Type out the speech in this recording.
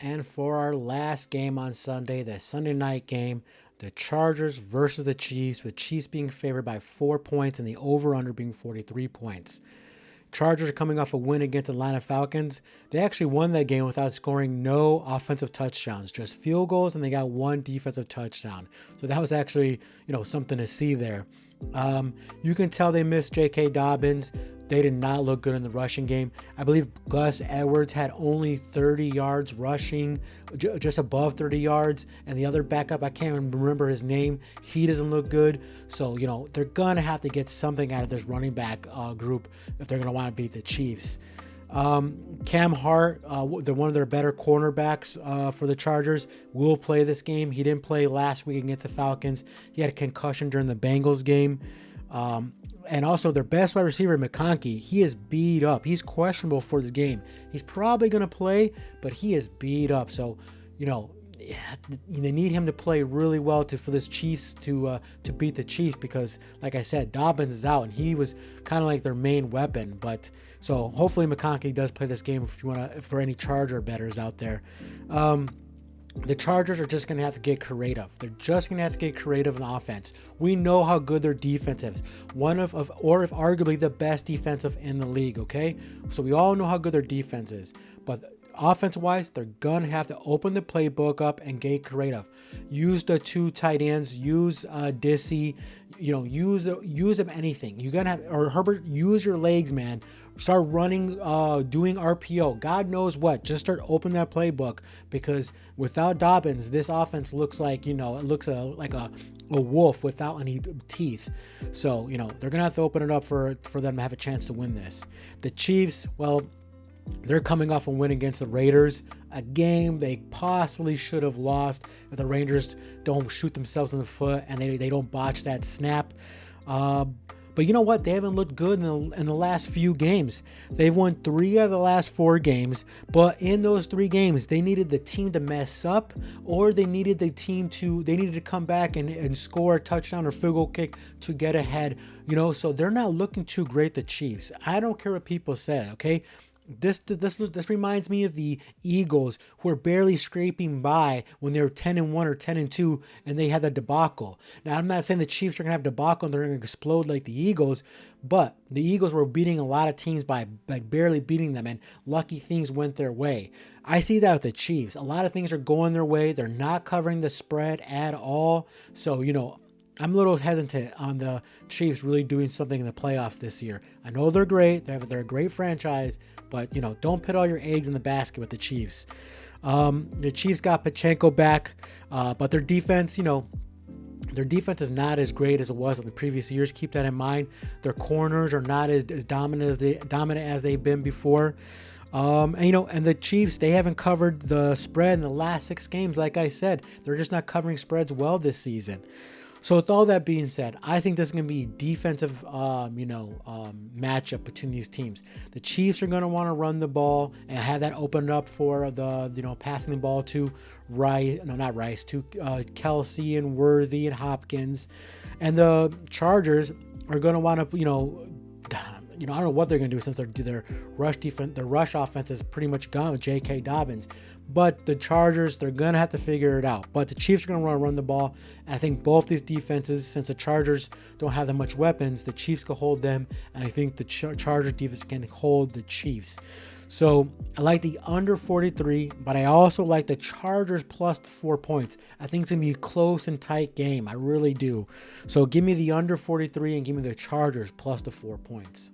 And for our last game on Sunday, the Sunday night game, the Chargers versus the Chiefs, with Chiefs being favored by 4 points and the over-under being 43 points. Chargers are coming off a win against Atlanta Falcons. They actually won that game without scoring no offensive touchdowns, just field goals, and they got one defensive touchdown. So that was actually, something to see there. You can tell they missed J.K. Dobbins. They did not look good in the rushing game. I believe Gus Edwards had only 30 yards rushing, just above 30 yards. And the other backup, I can't remember his name. He doesn't look good. So, they're going to have to get something out of this running back group if they're going to want to beat the Chiefs. Cam Hart, they're one of their better cornerbacks for the Chargers, will play this game. He didn't play last week against the Falcons. He had a concussion during the Bengals game. And also their best wide receiver, McConkey, he is beat up. He's questionable for the game. He's probably going to play, but he is beat up. So, they need him to play really well for this Chiefs to beat the Chiefs, because, like I said, Dobbins is out and he was kind of like their main weapon. But so hopefully McConkey does play this game for any Charger bettors out there. The Chargers are just going to have to get creative. They're just going to have to get creative in offense. We know how good their defense is. One of if arguably the best defensive in the league, okay? So we all know how good their defense is. But offense-wise, they're going to have to open the playbook up and get creative. Use the two tight ends. Use Dissy. Use them anything. You're going to have, or Herbert, use your legs, man. Start running, doing RPO. God knows what. Just start opening that playbook, because without Dobbins, this offense looks like, it looks like a wolf without any teeth. So, they're going to have to open it up for them to have a chance to win this. The Chiefs, well, they're coming off a win against the Raiders, a game they possibly should have lost if the Rangers don't shoot themselves in the foot and they don't botch that snap. But you know what? They haven't looked good in the last few games. They've won 3 out of the last 4 games, but in those 3 games, they needed the team to mess up, or they needed to come back and score a touchdown or field goal kick to get ahead. So they're not looking too great, the Chiefs. I don't care what people say, okay? This reminds me of the Eagles, who were barely scraping by when they were 10-1 or 10-2, and they had the debacle. Now, I'm not saying the Chiefs are gonna have debacle and they're gonna explode like the Eagles, but the Eagles were beating a lot of teams by barely beating them, and lucky things went their way. I see that with the Chiefs. A lot of things are going their way. They're not covering the spread at all. So, I'm a little hesitant on the Chiefs really doing something in the playoffs this year. I know they're great. They're a great franchise, but, don't put all your eggs in the basket with the Chiefs. The Chiefs got Pacheco back, but their defense, their defense is not as great as it was in the previous years. Keep that in mind. Their corners are not as dominant as they've been before. And the Chiefs, they haven't covered the spread in the last 6 games. Like I said, they're just not covering spreads well this season. So with all that being said, I think this is going to be a defensive, matchup between these teams. The Chiefs are going to want to run the ball and have that opened up for the, passing the ball to Kelsey and Worthy and Hopkins. And the Chargers are going to want to, I don't know what they're going to do, since their rush defense, their rush offense is pretty much gone with J.K. Dobbins. But the Chargers, they're going to have to figure it out. But the Chiefs are going to want to run the ball. And I think both these defenses, since the Chargers don't have that much weapons, the Chiefs can hold them. And I think the Chargers defense can hold the Chiefs. So I like the under 43, but I also like the Chargers plus the 4 points. I think it's going to be a close and tight game. I really do. So give me the under 43 and give me the Chargers plus the 4 points.